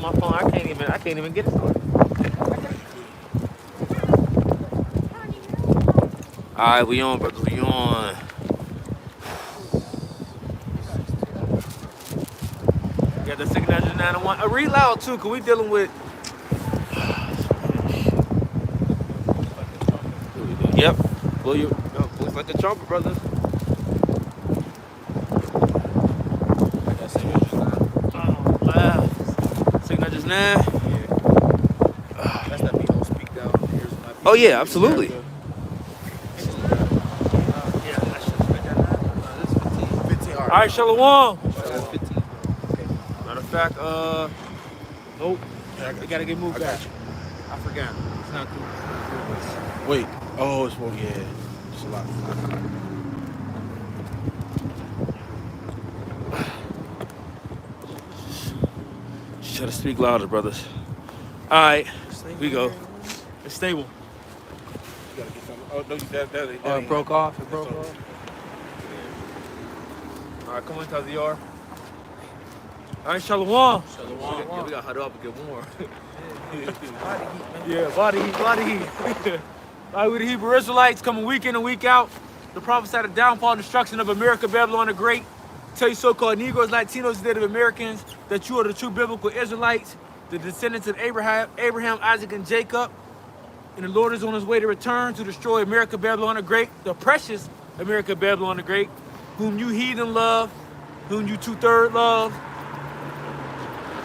my phone. I can't even get it started. All right, we on, brother. We on. Got the signature 901. Read loud too, cause we dealing with. Yep. Well, you looks like a trumpet, brother. Oh, wow. Signatures 9. That's that me don't speak down. Here's my people. Oh yeah, absolutely. Yeah, that's 15. 15. All right, Shalom. That's 15. Matter of fact, nope. We gotta get moved back. got you. I forgot. It's not cool. Wait. Oh, it's well, yeah. It's a lot. Just try to speak louder, brothers. All right, we go. It's stable. You gotta get something. Oh no, that Oh, it broke off. It broke That's off. All right, come on, Taziar. All right, Shalom. Yeah, we gotta huddle up and get warm. Yeah, body heat. All right, we the Hebrew Israelites coming week in and week out. The prophesied the downfall and destruction of America, Babylon the Great. Tell you so-called Negroes, Latinos, Native Americans that you are the true biblical Israelites, the descendants of Abraham, Isaac, and Jacob. And the Lord is on his way to return to destroy America, Babylon the Great, the precious America, Babylon the Great, whom you heathen love, whom you two-thirds love,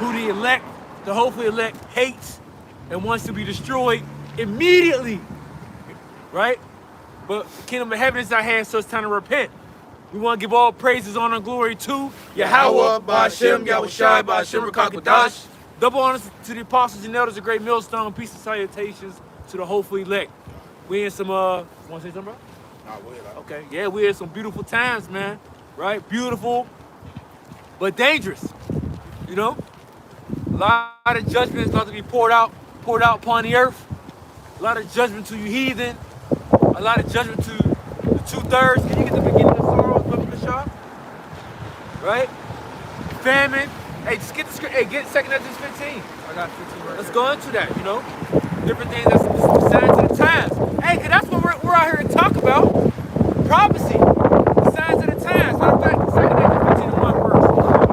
who the elect, the hopefully elect, hates and wants to be destroyed immediately, right? But the kingdom of heaven is our hands, so it's time to repent. We want to give all praises, honor, and glory to Yahweh, Ba'ashem, Yahushai, Ba'ashem, Rakakwadash. Double honors to the apostles and elders, a great millstone, peace and salutations to the hopefully elect. We in some, want to say something, bro? Nah, go ahead. Okay, yeah, we in some beautiful times, man, right? Beautiful, but dangerous, you know? A lot of judgment is about to be poured out upon the earth. A lot of judgment to you heathen. A lot of judgment to the two-thirds. Can you get the beginning of sorrows, Brother Bashar? Right? Famine. Hey, just get the script. Hey, get 2 Ezra 15. I got 15 right Let's go into that, you know? Different things, that's the signs of the times. Hey, cause that's what we're out here to talk about. Prophecy. The signs of the times. Matter of fact, 2 Ezra 15 and 1 verse.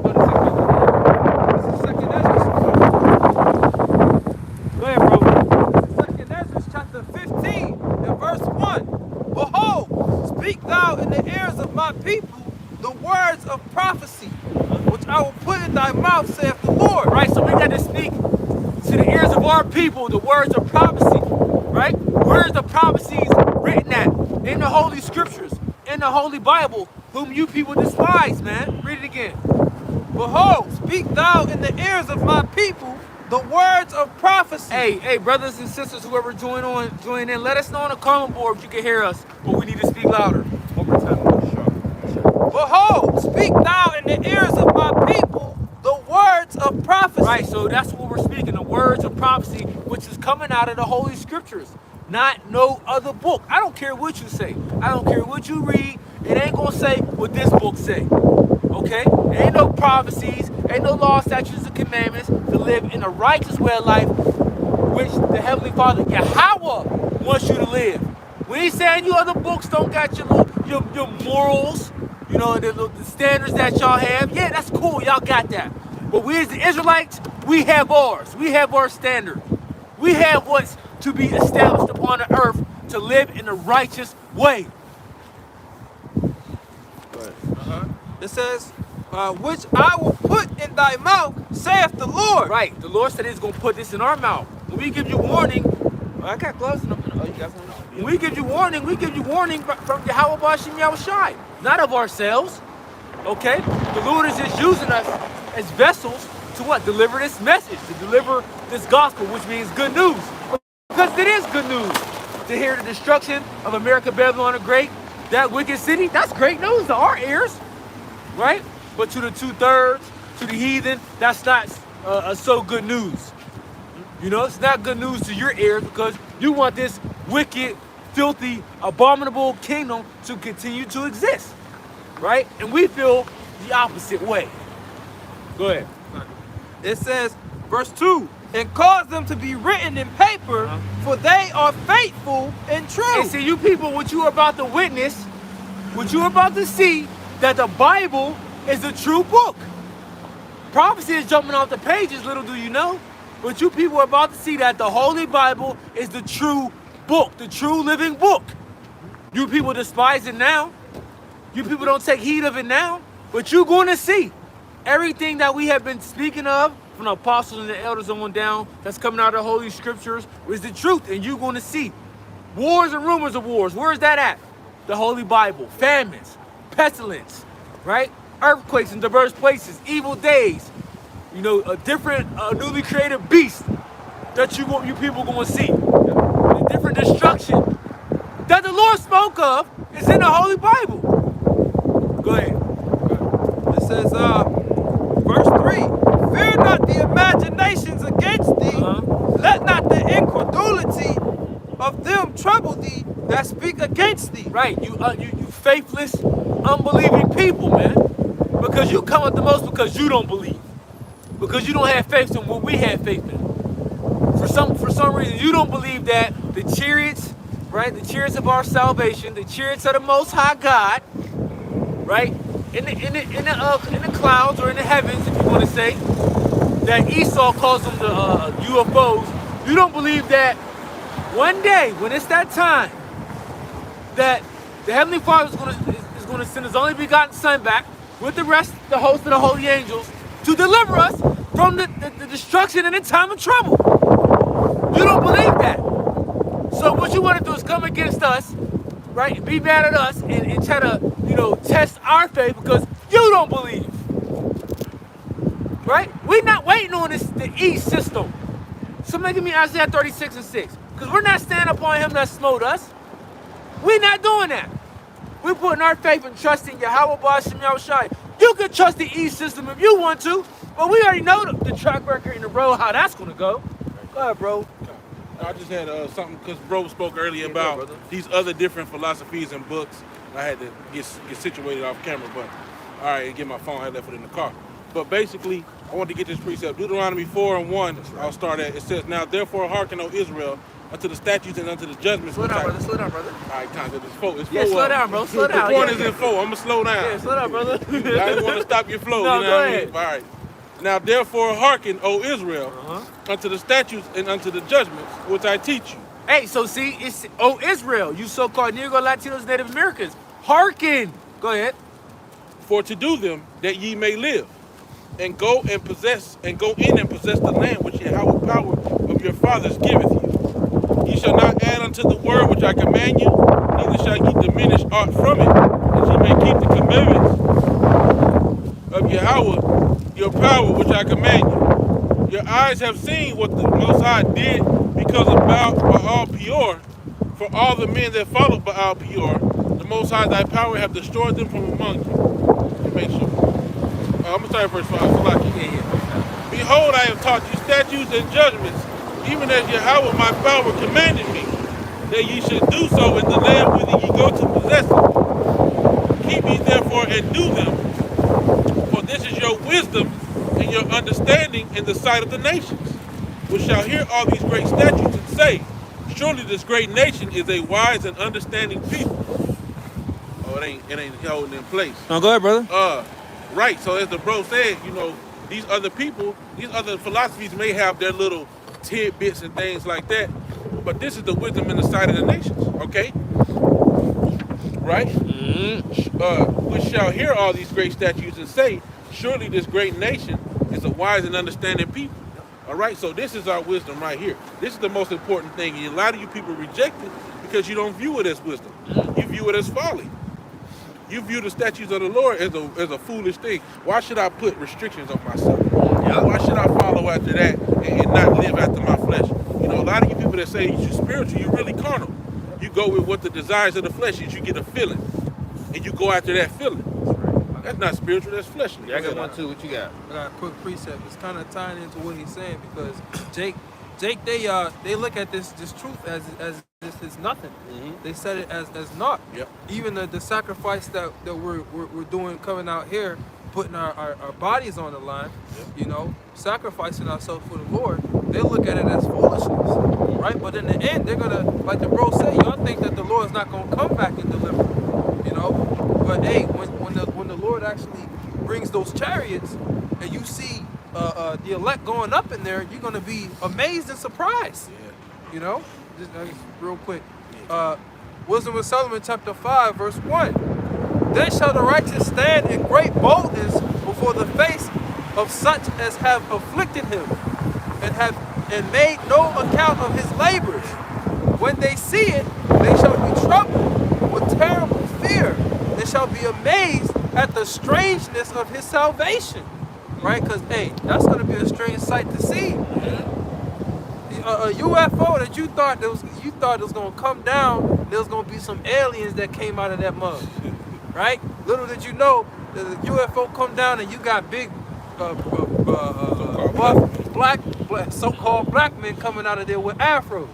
Go to 2 Ezra. Go ahead, bro. 2 Ezra chapter 15 and verse 1. Behold, speak thou in the ears of my people the words of prophecy, which I will put in thy mouth, saith the Lord. Right, so we got to speak to the ears of our people the words of prophecy, right? Words of prophecies written at in the Holy Scriptures, in the Holy Bible, whom you people despise, man. Read it again. Behold, speak thou in the ears of my people the words of prophecy. Hey, brothers and sisters, whoever join in, let us know on the comment board if you can hear us, but we need to speak louder. One more time. Behold, speak thou in the ears of my people the words of prophecy. Right, so that's what we're speaking, the words of prophecy, which is coming out of the Holy Scriptures, not no other book. I don't care what you say. I don't care what you read. It ain't gonna say what this book say. Okay? Ain't no prophecies, ain't no law, statutes, and commandments to live in a righteous way of life, which the Heavenly Father, Yahweh, wants you to live. We ain't saying you other books don't got your morals, you know, the standards that y'all have. Yeah, that's cool, y'all got that. But we as the Israelites, we have ours. We have our standard. We have what's to be established upon the earth to live in a righteous way. It says, which I will put in thy mouth, saith the Lord. Right, the Lord said he's going to put this in our mouth. When we give you warning, I got gloves in them. Oh, you got some? When we give you warning from Yahweh Ba'ashem Yahushai, not of ourselves. Okay? The Lord is just using us as vessels to what? Deliver this message, to deliver this gospel, which means good news. Because it is good news to hear the destruction of America, Babylon the Great, that wicked city. That's great news to our ears, right? But to the two-thirds, to the heathen, that's not so good news. You know, it's not good news to your ears because you want this wicked, filthy, abominable kingdom to continue to exist, right? And we feel the opposite way. Go ahead. It says, Verse 2, and cause them to be written in paper, for they are faithful and true. And see, you people, what you are about to witness, what you are about to see, that the Bible is a true book. Prophecy is jumping off the pages, little do you know. But you people are about to see that the Holy Bible is the true book, the true living book. You people despise it now. You people don't take heed of it now. But you're going to see everything that we have been speaking of from the apostles and the elders on down that's coming out of the Holy Scriptures is the truth. And you're going to see wars and rumors of wars. Where is that at? The Holy Bible. Famines, pestilence, right? Earthquakes in diverse places, evil days. You know, a different, newly created beast that you people going to see. The different destruction that the Lord spoke of is in the Holy Bible. Go ahead. It says, verse 3, fear not the imaginations against thee, let not the incredulity of them trouble thee that speak against thee. Right, you faithless, unbelieving people, man. Because you come up the most because you don't believe. Because you don't have faith in what we have faith in. For some reason, you don't believe that the chariots, right, the chariots of our salvation, the chariots of the Most High God, right, in the clouds or in the heavens, if you want to say, that Esau calls them the UFOs. You don't believe that one day, when it's that time, that the Heavenly Father is going to send His only begotten Son back with the rest, the host of the holy angels, to deliver us from the destruction in the time of trouble. You don't believe that. So what you want to do is come against us, right, and be mad at us and try to, you know, test our faith because you don't believe. Right? We're not waiting on the East system. Somebody give me Isaiah 36:6. Because we're not standing upon Him that smote us. We're not doing that. We're putting our faith and trust in Yahweh B'Shem Yahushai. You can trust the East system if you want to, but we already know the track record in the road, how that's going to go. Go ahead, bro. I just had something because bro spoke earlier about these other different philosophies and books. I had to get situated off camera, but all right, get my phone. I left it in the car. But basically, I wanted to get this precept. Deuteronomy 4:1. I'll start at. It says, "Now therefore hearken, O Israel, unto the statutes and unto the judgments." Slow down, brother. Slow down, brother. All right, time. It's four. Yeah, slow down, bro. Slow down. The point is in 4. I'm gonna slow down. Yeah, slow down, brother. I didn't want to stop your flow. No, you know go what ahead. I mean? All right. Now therefore hearken, O Israel, unto the statutes and unto the judgments which I teach you. Hey, so see, it's Israel, you so-called Negro, Latinos, Native Americans, hearken. Go ahead. For to do them that ye may live, and go in and possess the land which Yahweh power of your fathers giveth you. Ye shall not add unto the word which I command you, neither shall ye diminish aught from it, that ye may keep the commandments of Yahweh, your power which I command you. Your eyes have seen what the Most High did because of Baal Peor. For all the men that followed Baal Peor, the Most High thy power have destroyed them from among you. Let me make sure. I'm going to start verse 5. Behold, I have taught you statutes and judgments, even as Yahweh my power commanded me, that ye should do so in the land whither ye go to possess it. Keep ye therefore and do them, for this is your wisdom and your understanding in the sight of the nations, which shall hear all these great statutes and say, surely this great nation is a wise and understanding people. Oh, it ain't holding in place. No, go ahead, brother. Right, so as the bro said, you know, these other people, these other philosophies may have their little tidbits and things like that, but this is the wisdom in the sight of the nations, okay? Right? Which shall hear all these great statutes and say, surely this great nation is a wise and understanding people. All right, so this is our wisdom right here. This is the most important thing. And a lot of you people reject it because you don't view it as wisdom. You view it as folly. You view the statutes of the Lord as a foolish thing. Why should I put restrictions on myself? Why should I follow after that and not live after my flesh? You know, a lot of you people that say you're spiritual, you're really carnal. You go with what the desires of the flesh is. You get a feeling, and you go after that feeling. That's not spiritual, that's fleshly. Yeah, I got one too. What you got? I got a quick precept. It's kind of tying into what he's saying because Jake, they look at this truth as this is nothing. They set it as naught. Yep. Even the sacrifice that we're doing coming out here, putting our bodies on the line, you know, sacrificing ourselves for the Lord, they look at it as foolishness, right? But in the end, they're gonna, like the bro said, y'all think that the Lord is not gonna come back and deliver, you know? But hey, when the Lord actually brings those chariots, and you see the elect going up in there, you're gonna be amazed and surprised, you know? Just real quick, Wisdom of Solomon chapter 5 verse 1. Then shall the righteous stand in great boldness before the face of such as have afflicted him, and made no account of his labors. When they see it, they shall be troubled with terrible fear. They shall be amazed at the strangeness of his salvation. Right? Because hey, that's gonna be a strange sight to see. A UFO that you thought it was gonna come down, there was gonna be some aliens that came out of that mug. Right? Little did you know, the UFO come down and you got big buff, black so-called black men coming out of there with afros.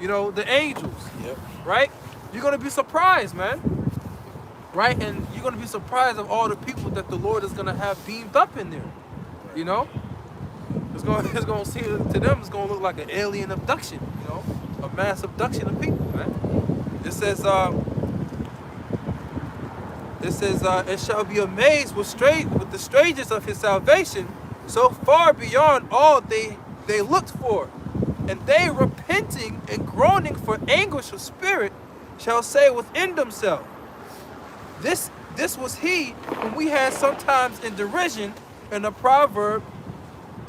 You know, the angels. Yep. Right? You're gonna be surprised, man. Right? And you're gonna be surprised of all the people that the Lord is gonna have beamed up in there. You know? It's gonna see to them it's gonna look like an alien abduction, you know, a mass abduction of people, man. It says it shall be amazed with the strangers of his salvation, so far beyond all they looked for. And they repenting and groaning for anguish of spirit shall say within themselves, This was he whom we had sometimes in derision in a proverb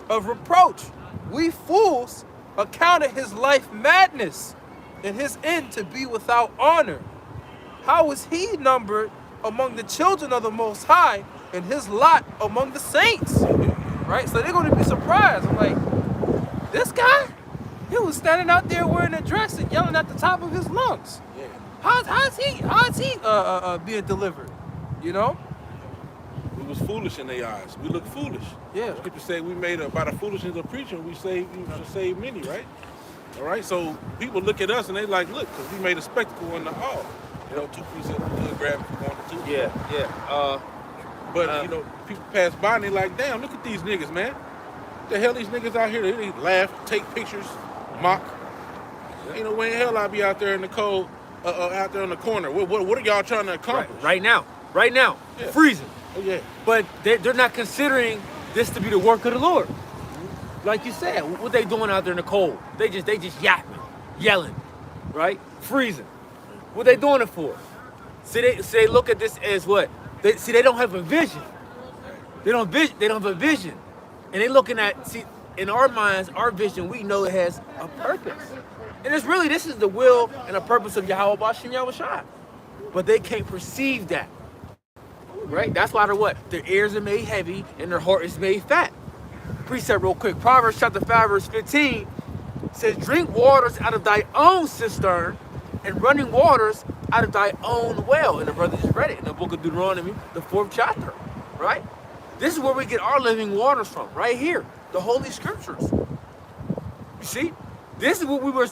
of reproach. We fools accounted his life madness and his end to be without honor. How was he numbered among the children of the Most High and his lot among the saints? Right? So they're going to be surprised. I'm like, this guy? He was standing out there wearing a dress and yelling at the top of his lungs. Yeah. How's he being delivered? You know? We was foolish in their eyes. We look foolish. Yeah. People say we made about a foolishness of preaching. We should save many, right? All right. So people look at us and they like, look, because we made a spectacle in the hall. You know, 2 pieces of grab if you wanted to. Yeah. But you know, people pass by and they like, damn, look at these niggas, man. What the hell these niggas out here? They laugh, take pictures, mock. Ain't no way in hell I'll be out there in the cold, out there in the corner. What are y'all trying to accomplish? Right now, Yeah. freezing. Oh yeah. But they're not considering this to be the work of the Lord. Like you said, what they doing out there in the cold? They just yapping, yelling, right? Freezing. What they doing it for? See, they look at this as what? They don't have a vision. They don't have a vision. And they looking at, see, in our minds, our vision, we know it has a purpose. And this is the will and the purpose of Yahweh Bashim Yahushua. But they can't perceive that. Right? That's why their ears are made heavy and their heart is made fat. Precept real quick. Proverbs chapter 5 verse 15 says, drink waters out of thy own cistern and running waters out of thy own well. And the brother just read it in the book of Deuteronomy, the 4th chapter. Right? This is where we get our living waters from. Right here. The Holy Scriptures. You see? This is what we were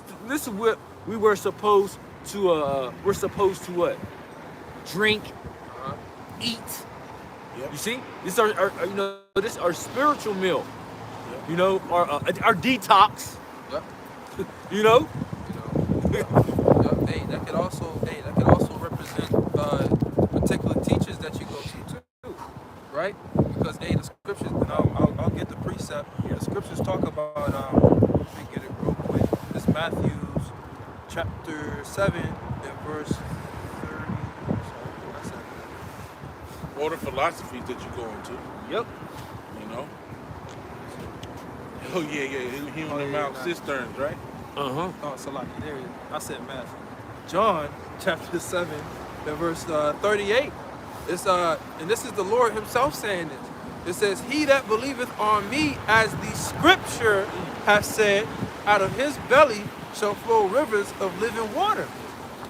supposed to what? Drink, eat. Yep. You see, this is our spiritual meal. Yep. You know, our detox. Yep. You know. Yep. Hey, that could also represent particular teachers that you go to too, right? Because hey, the scriptures, and I'll get the precept. The scriptures talk about. Let me get it real quick. It's Matthew chapter 7 and verse 30. Or the philosophies that you go into. Yep. You know. Oh yeah. He on the Mount Cisterns, right? Uh-huh. Oh, Salaki, there it is. I said Matthew. John chapter 7 and verse 38. It's and this is the Lord himself saying this. It says, he that believeth on me, as the scripture hath said, out of his belly shall flow rivers of living water.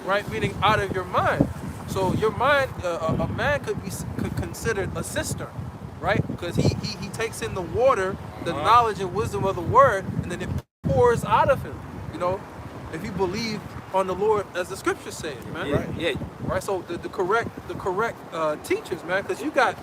Right? Meaning out of your mind. So your mind, a man could consider a cistern, right? Because he takes in the water, the knowledge and wisdom of the word, and then it pours out of him. You know, if you believe on the Lord as the scriptures say, man. Yeah. Yeah. Right. So the correct teachers, man, because you got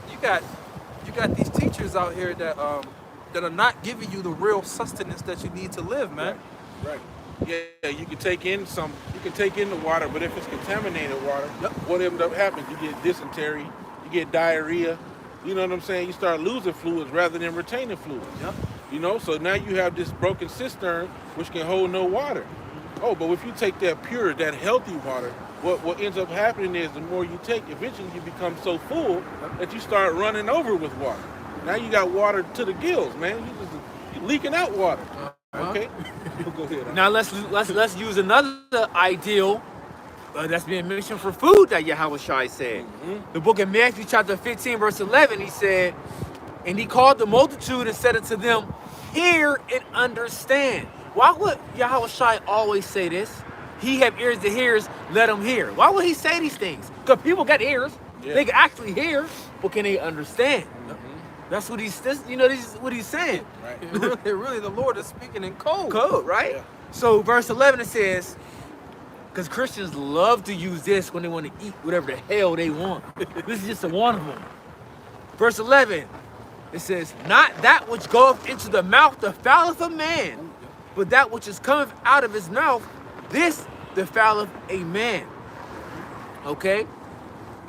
you got these teachers out here that are not giving you the real sustenance that you need to live, man. Right. Yeah, you can take in the water, but if it's contaminated water, Yep. what ends up happening? You get dysentery, you get diarrhea. You know what I'm saying? You start losing fluids rather than retaining fluids. Yep. You know, so now you have this broken cistern which can hold no water. Oh, but if you take that pure, that healthy water, what ends up happening is the more you take, eventually you become so full that you start running over with water. Now you got water to the gills, man. You're leaking out water. Okay? Go ahead. Now let's use another ideal that's being mentioned for food that Yahweh Shai said. The book of Matthew chapter 15 verse 11, he said, and he called the multitude and said unto them, hear and understand. Why would Yahweh Shai always say this? He have ears to hear, let him hear. Why would he say these things? Because people got ears. Yeah. They can actually hear, but can they understand? That's what this is what he's saying. Right. Really, the Lord is speaking in code. Code, right? Yeah. So verse 11 it says, because Christians love to use this when they want to eat whatever the hell they want. This is just one of them. Verse 11, it says, not that which goeth into the mouth defileth a man, but that which is cometh out of his mouth, this defileth a man. Okay?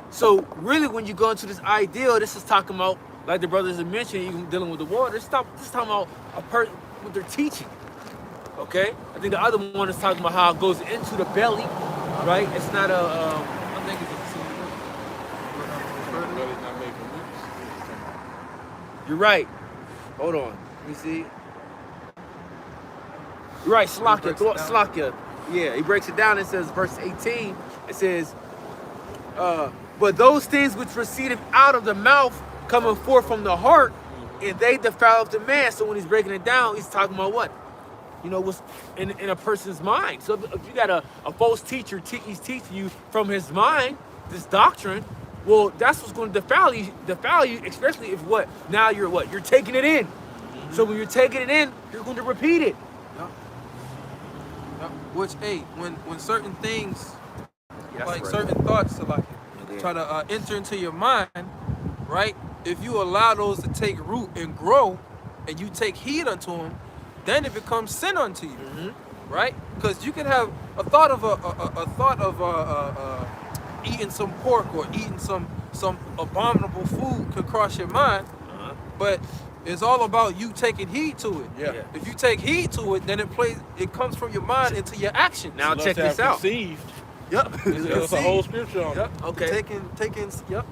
So really when you go into this ideal, this is talking about, like the brothers have mentioned, even dealing with the water, this is talking about a person, what they're teaching. Okay? I think the other one is talking about how it goes into the belly, right? It's not I think it's Belly's not made for meat. You're right. Hold on. Let me see. You're right, Slakia. Yeah, he breaks it down and says, verse 18, it says, but those things which proceeded out of the mouth coming forth from the heart, and they defile the man. So when he's breaking it down, he's talking about what? You know, what's in a person's mind. So if you got a false teacher, he's teaching you from his mind, this doctrine, well, that's what's going to defile you, especially if what? Now you're what? You're taking it in. So when you're taking it in, you're going to repeat it. Which, hey, when certain things, Yes, like right. certain thoughts, like Okay. try to enter into your mind, right? If you allow those to take root and grow, and you take heed unto them, then it becomes sin unto you, right? Because you can have a thought of eating some pork or eating some abominable food could cross your mind, but it's all about you taking heed to it. Yeah. Yeah. If you take heed to it, then it comes from your mind into your actions. Now Lust check have this out. Conceived. Yep. There's a whole scripture on it. Yep. Okay. Taking. Yep.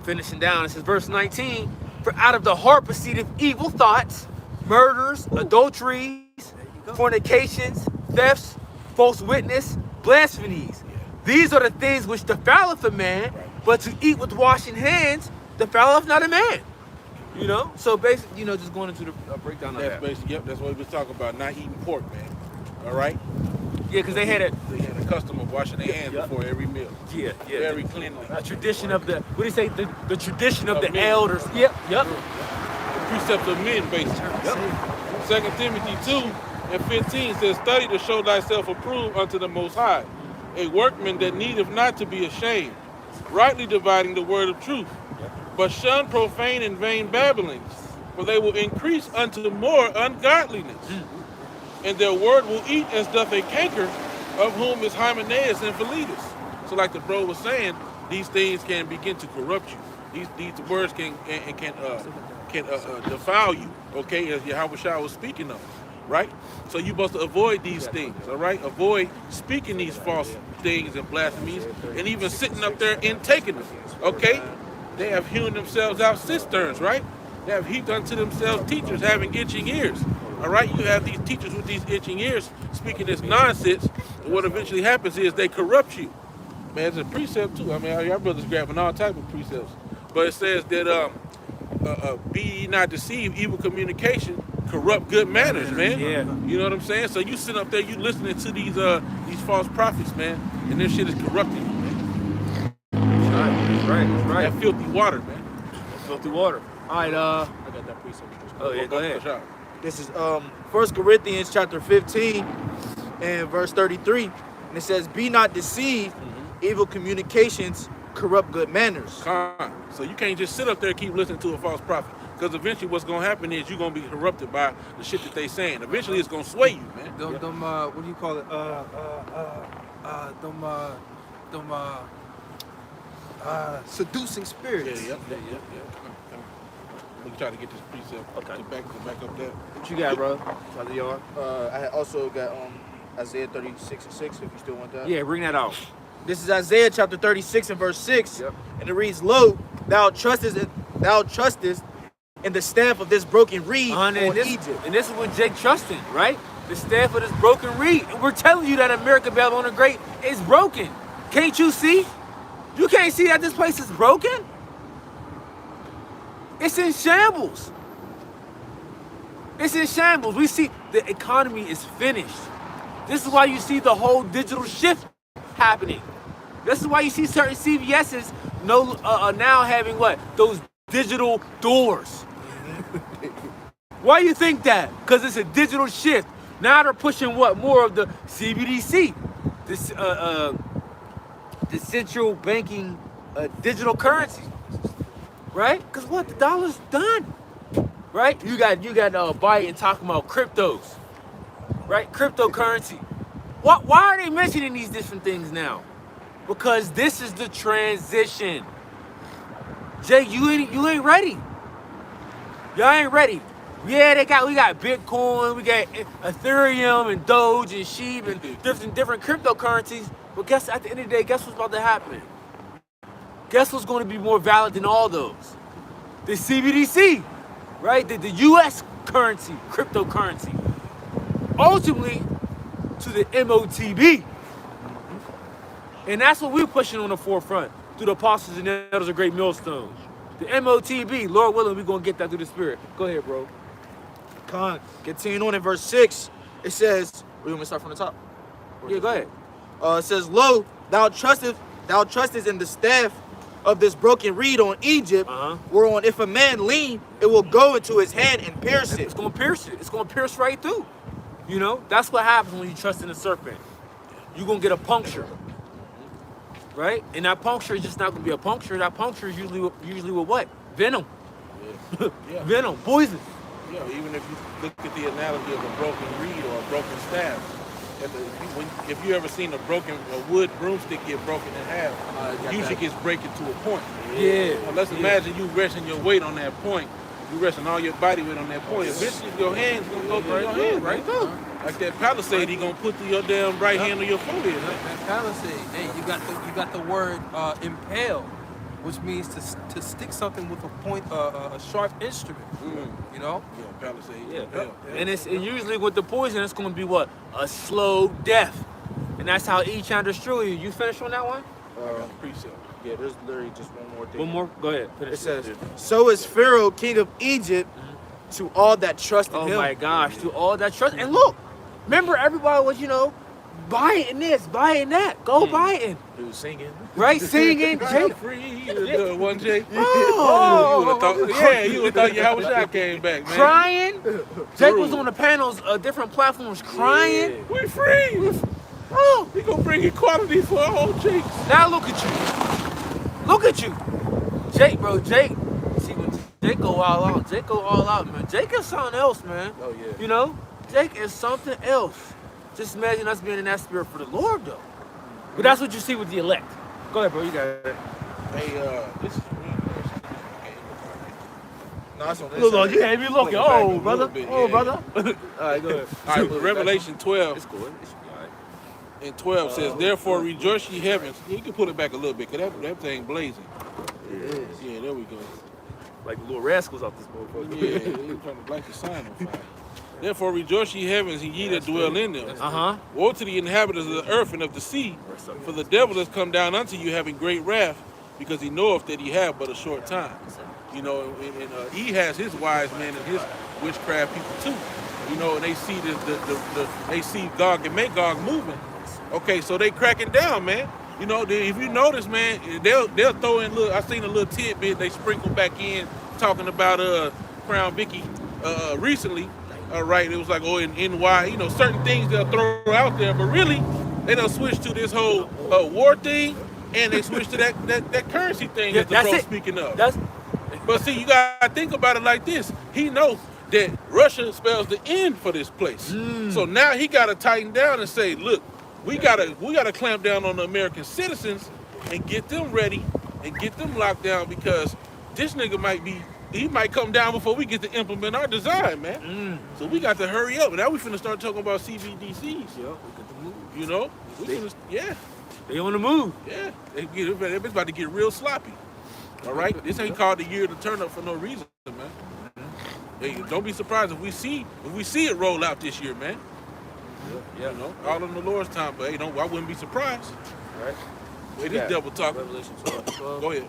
Finishing down, it says verse 19, for out of the heart proceedeth evil thoughts, murders, adulteries, fornications, thefts, false witness, blasphemies. These are the things which defileth a man, but to eat with washing hands defileth not a man. You know? So basically, just going into the breakdown of That's that. basically, yep, that's what we was talking about, not eating pork, man. All right? Yeah, because they had a custom of washing their hands Yep. before every meal. Very cleanly. a tradition of the, what do you say, the tradition of Of the men. elders. Yep. The precepts of men, basically. 2 Timothy 2 and 15 says, study to show thyself approved unto the Most High, a workman that needeth not to be ashamed, rightly dividing the word of truth. But shun profane and vain babblings, for they will increase unto more ungodliness. And their word will eat as doth a canker, of whom is Hymenaeus and Philetus. So like the bro was saying, these things can begin to corrupt you. These words can defile you, okay, as Yahweh Shah was speaking of, right? So you must avoid these things, all right? Avoid speaking these false things and blasphemies, and even sitting up there and taking them, okay? They have hewn themselves out cisterns, right? They have heaped unto themselves teachers having itching ears. All right, you have these teachers with these itching ears speaking this nonsense, and what eventually happens is they corrupt you. Man, it's a precept too. I mean, our brothers grabbing all type of precepts, but it says that be ye not deceived, evil communication corrupt good manners, man. Yeah. You know what I'm saying? So you sit up there, you listening to these false prophets, man, and this shit is corrupting you, man. That's right. That filthy water, man. Filthy water. All right, I got that precept. Oh, yeah, go ahead. Push out. This is 1 Corinthians chapter 15 and verse 33. And it says, be not deceived, evil communications corrupt good manners. So you can't just sit up there and keep listening to a false prophet. Because eventually what's going to happen is you're going to be corrupted by the shit that they saying. Eventually it's going to sway you, man. What do you call it? Seducing spirits. Yeah. We try to get this precept to back up that. What you got, bro? Father Yard. I had also got Isaiah 36:6, if you still want that. Yeah, bring that out. This is Isaiah chapter 36 and verse 6. Yep. And it reads, Lo, thou trustest in the staff of this broken reed on Egypt. And this is what Jake trusting, right? The staff of this broken reed. And we're telling you that America Babylon the Great is broken. Can't you see? You can't see that this place is broken? It's in shambles. It's in shambles. We see the economy is finished. This is why you see the whole digital shift happening. This is why you see certain CVS's now having what? Those digital doors. Why you think that? Because it's a digital shift. Now they're pushing what? More of the CBDC. This the central banking digital currency. Right? Because what? The dollar's done. Right? You got Biden talking about cryptos. Right? Cryptocurrency. Why are they mentioning these different things now? Because this is the transition. Jay, you ain't ready. Y'all ain't ready. Yeah, we got Bitcoin, we got Ethereum and Doge and Sheep and different cryptocurrencies. But guess at the end of the day, guess what's about to happen? Guess what's going to be more valid than all those? The CBDC, right? The U.S. currency, cryptocurrency. Ultimately, to the MOTB. And that's what we're pushing on the forefront through the apostles and elders of great millstones. The MOTB, Lord willing, we're going to get that through the Spirit. Go ahead, bro. Continuing on in verse 6, it says, we want to start from the top? Yeah, go ahead. It says, Lo, thou trustest in the staff of this broken reed on Egypt, whereon if a man lean, it will go into his hand and pierce it. It's going to pierce it. It's going to pierce right through. You know, that's what happens when you trust in a serpent. You're going to get a puncture. Right? And that puncture is just not going to be a puncture. That puncture is usually with what? Venom. Yeah. Venom, poison. Yeah, even if you look at the analogy of a broken reed or a broken staff, if you ever seen a wood broomstick get broken in half, usually gets breaking to a point. Yeah. Now let's imagine you resting your weight on that point. You resting all your body weight on that point. Eventually your hand's gonna go through your hand, right? Like that Palisade, he gonna put through your damn right hand on your forehead. That Palisade. Hey, you got the word impale, which means to stick something with a point, a sharp instrument. You know? Yeah, Palisade. Yeah. And it's usually with the poison, it's going to be what? A slow death. And that's how each shall destroy you. You finished on that one? Precept. Yeah, there's literally just one more thing. One more? Go ahead. It says, so is Pharaoh, king of Egypt, to all that trust in him. Oh my gosh, to all that trust. And look, remember everybody was, buying this, buying that. Go buying. Dude singing. Right? Singing. Jake. Free. The one Jake. Oh. You would have thought Yahweh Shai came back, man. Crying. Jake was on the panels, different platforms, crying. Yeah. We free. Oh. We gonna bring equality for all Jakes. Now look at you. Look at you. Jake, bro, Jake. See, when Jake go all out, man. Jake is something else, man. Oh, yeah. You know? Jake is something else. Just imagine us being in that spirit for the Lord, though. But that's what you see with the elect. Go ahead, bro. You got it. Hey, this is No, it's on this Look, side. you had me looking. Back a Oh, little brother. bit, Oh, yeah. brother. All right, go ahead. all right. Revelation 12 It's cool. It should be all right. and 12 says, "Therefore rejoice ye heavens." You can pull it back a little bit, cause that thing blazing. It is. Yeah, there we go. Like the little rascals out this motherfucker. Yeah, they trying to light the sign on fire. Therefore rejoice ye heavens, and ye that dwell in them. Woe to the inhabitants of the earth and of the sea, for the devil has come down unto you having great wrath, because he knoweth that he have but a short time. You know, and he has his wise men and his witchcraft people too. You know, and they see they see Gog and Magog moving. Okay, so they cracking down, man. You know, if you notice, man, they'll throw in I seen a little tidbit they sprinkle back in talking about Crown Vicky recently. Right, it was like, NY, certain things they'll throw out there, but really they done switched to this whole war thing. and they switched to that currency thing Yeah, that the that's bro's it. speaking of. That's But see, you gotta think about it like this. He knows that Russia spells the end for this place. So now he gotta tighten down and say, look, we gotta clamp down on the American citizens and get them ready and get them locked down, because this nigga might come down before we get to implement our design, man. So we got to hurry up. And now we finna start talking about CBDCs. yeah, we got to move. You know? Yeah. They on the move. Yeah, it's about to get real sloppy. All right, this ain't called the year to turn up for no reason, man. Hey, don't be surprised if we see it roll out this year, man. Yeah. You know, all in the Lord's time. But hey, I wouldn't be surprised. Right. Hey, this devil talking. Revelation 12. Go ahead.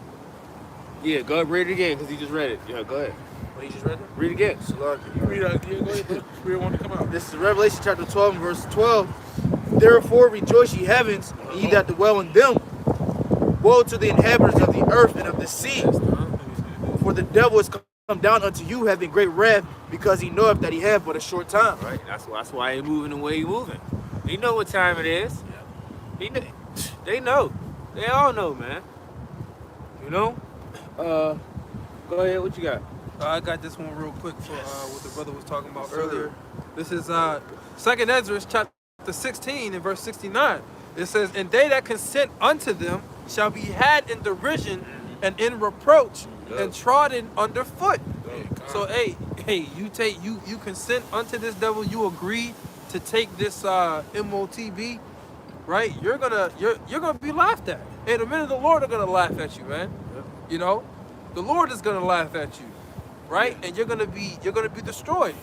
Yeah, go ahead, read it again, because he just read it. Yeah, go ahead. What you just read? Read it again. You read out again. Go ahead. The Spirit want to come out. This is Revelation chapter 12 and verse 12. Therefore rejoice, ye heavens, and ye that dwell in them. Woe to the inhabitants of the earth and of the sea, for the devil is come down unto you, having great wrath, because he knoweth that he hath but a short time. Right. That's why he moving the way he moving. He know what time it is. They know. They all know, man. You know? Go ahead. What you got? I got this one real quick for what the brother was talking about earlier. This is 2nd Ezra chapter 16 and verse 69. It says, and they that consent unto them shall be had in derision and in reproach and trodden underfoot. So hey, you consent unto this devil, you agree to take this MOTB, right? You're gonna be laughed at. Hey, the men of the Lord are gonna laugh at you, man. You know? The Lord is gonna laugh at you, right? And you're gonna be destroyed.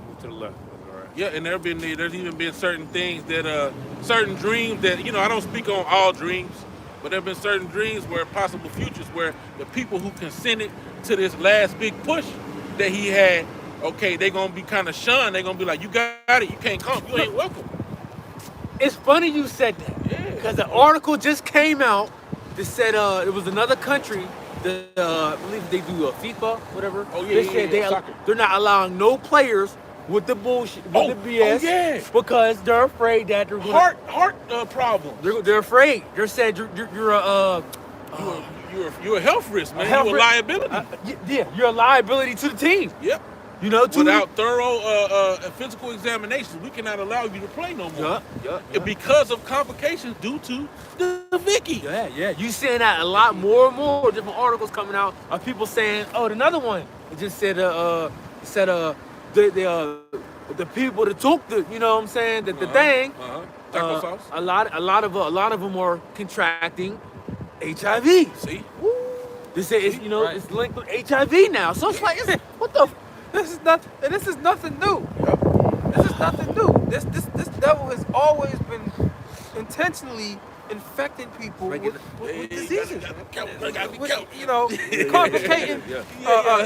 Move to the left. All right. Yeah, and there's even been certain things that certain dreams that, I don't speak on all dreams, but there have been certain dreams where possible futures where the people who consented to this last big push that he had, okay, they're gonna be kind of shunned. They're gonna be like, you got it, you can't come, you ain't welcome. It's funny you said that. Yeah. Because the article just came out that said it was another country that I believe they do FIFA, whatever. Oh, yeah, They said soccer. they're not allowing no players with the bullshit, with the BS. yeah. Because they're afraid that they're gonna, Heart problem. they're afraid. They're saying you're You're a health risk, man. health You're a risk. liability. Yeah, you're a liability to the team. Yep. You know, Without thorough physical examinations, we cannot allow you to play no more. Because of complications due to the Vicky. Yeah. You seeing that a lot more and more different articles coming out of people saying, oh, another one. It just said the people that took the, you know what I'm saying, the thing. Taco sauce. A lot of them are contracting HIV. See? They say it's Right. it's linked with HIV now. So it's like what the. This is nothing new. This is nothing new. This devil has always been intentionally infecting people with diseases.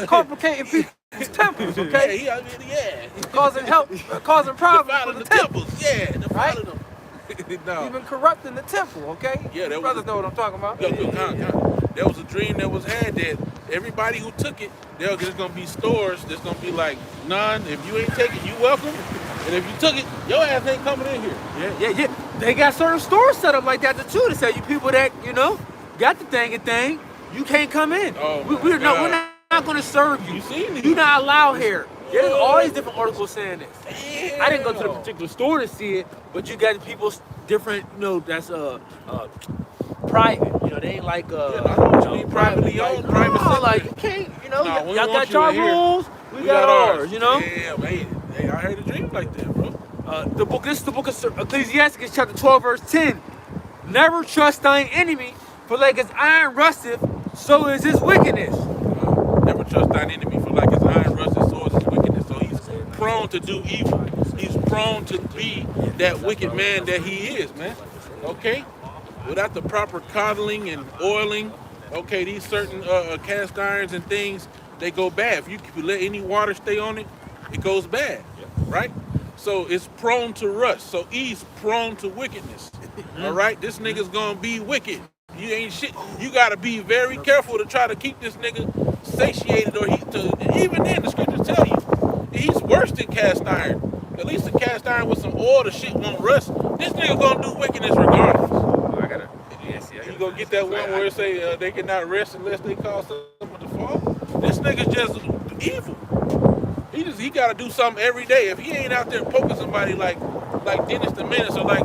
Complicating people's temples, okay? Causing problems for the temple. Right? No. Even corrupting the temple, okay? Yeah, that You was brothers know what I'm talking about. There was a dream that was had that everybody who took it, there's gonna be stores that's gonna be like, none. If you ain't take it, you welcome. And if you took it, your ass ain't coming in here. Yeah. They got certain stores set up like that too. To say you people that got the thing, you can't come in. Oh, we're God. not going to serve you. You seen it? You're not allowed here. Yeah, there's all these different articles saying this. Damn. I didn't go to the particular store to see it, but you got people's different, that's private. They ain't like I know what you mean, privately owned, private sector. like you can't, Nah, we y'all want got you your in here. rules, we got ours, Damn, hey, I heard a dream like that, bro. This is the book of Ecclesiastes, chapter 12, verse 10. Never trust thine enemy, for like his iron rusteth, so is his wickedness. Never trust thine enemy, for like his iron rusted, so is his wickedness. So he's prone to do evil. He's prone to be that wicked man that he is, man. Okay? Without the proper coddling and oiling, okay, these certain cast irons and things, they go bad. If you let any water stay on it, it goes bad, right? So it's prone to rust. So he's prone to wickedness. All right, this nigga's gonna be wicked. You ain't shit. You gotta be very careful to try to keep this nigga satiated, or even then the scriptures tell you he's worse than cast iron. At least the cast iron with some oil, the shit won't rust. This nigga gonna do wickedness regardless. I gotta gonna get that one where it say they cannot rest unless they cause someone to fall? This nigga's just evil. He gotta do something every day. If he ain't out there poking somebody like Dennis the Menace or like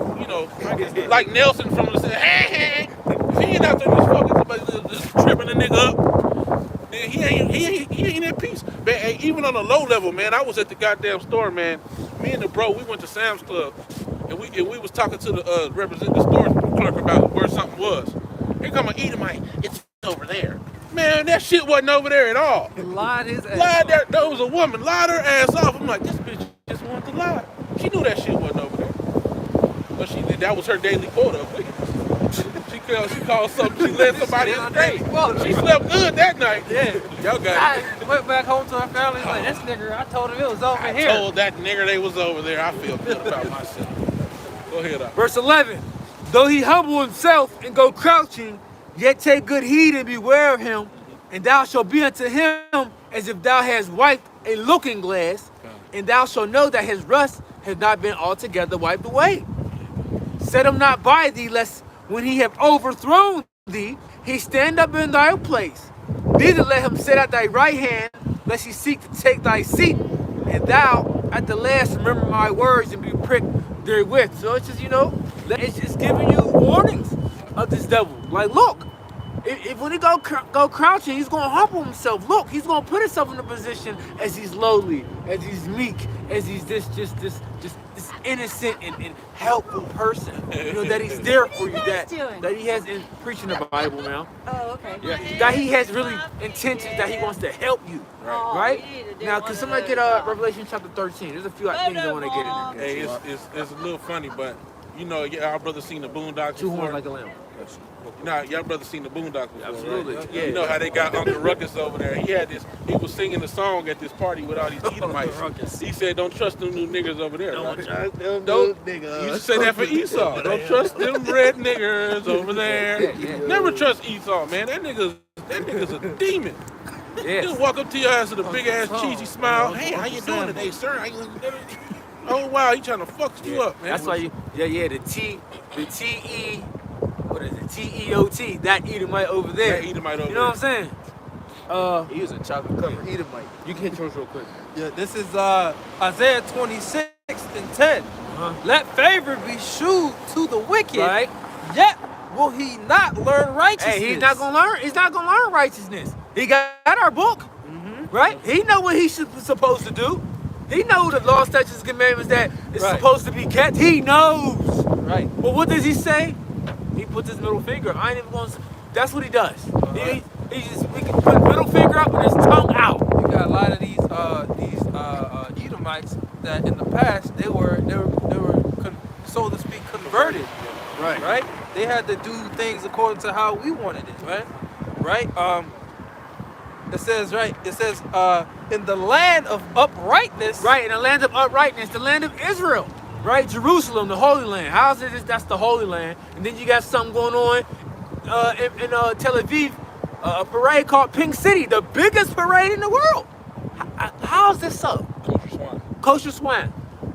Nelson from the hey, if he ain't out there just fucking somebody just tripping the nigga up, then he ain't in peace. Man, hey, even on a low level, man, I was at the goddamn store, man. Me and the bro, we went to Sam's Club and we was talking to the representative store clerk about where something was. Here come an Edomite. It's over there. Man, that shit wasn't over there at all. Lied his ass. Lied there. There was a woman. Lied her ass off. I'm like, this bitch just wanted to lie. She knew that shit wasn't over there. But that was her daily quota of wickedness. She called something. She led somebody astray. She slept good that night. Yeah, y'all got it. I went back home to her family. Like, this nigga, I told him it was over here. I told that nigger they was over there. I feel good about myself. Go ahead, Verse 11. Though he humble himself and go crouching, yet take good heed and beware of him, and thou shalt be unto him as if thou hast wiped a looking glass, and thou shalt know that his rust has not been altogether wiped away. Set him not by thee, lest when he have overthrown thee, he stand up in thy place. Neither let him sit at thy right hand, lest he seek to take thy seat, and thou at the last remember my words and be pricked therewith. So it's just, it's just giving you warnings of this devil. Like, look, if when he go crouching, he's gonna humble himself. Look, he's gonna put himself in a position as he's lowly, as he's meek, as he's this innocent and helpful person. That he's there for you. That he has in preaching the Bible now. Oh, okay. Yeah, that he has really intentions that he wants to help you. Right? Now, can somebody get Revelation chapter 13? There's a few things I want to get in there. Hey, it's a little funny, but our brother seen the Boondocks Two before. horns like a lamb. Nah, y'all brother seen the Boondocks before, Absolutely. right? Yeah. You know how they got Uncle Ruckus over there. He was singing the song at this party with all these Edomites. He said, don't trust them new niggas over there. Don't Right? trust them Don't- niggas. You used to say that for Esau. Don't trust them red niggers over there. Never trust Esau, man. That nigga's a demon. Yes. He'll walk up to your ass with a big ass cheesy smile. Hey, how you doing today, sir? How you Oh wow, he trying to fuck you up, man. That's why the T-E, what is it? T-E-O-T, that Edomite over there. That Edomite over You know what I'm saying? He was a chocolate covered Edomite. You can hit yours real quick. Yeah, this is Isaiah 26 and 10. Let favor be shewed to the wicked, Right. yet will he not learn righteousness. Hey, he's not gonna learn righteousness. He got our book, right? He know what he's supposed to do. He know the law, statutes, and commandments that is Right. supposed to be kept. He knows. Right. But what does he say? He puts his middle finger. I ain't even gonna. That's what he does. We can put middle finger up and his tongue out. You got a lot of these Edomites that in the past they were so to speak converted. Right? They had to do things according to how we wanted it, right? Right? It says in the land of uprightness. Right, in the land of uprightness, the land of Israel. Right, Jerusalem, the Holy Land. How's it? That's the Holy Land. And then you got something going on in Tel Aviv, a parade called Pink City, the biggest parade in the world. How's this so? Kosher swine,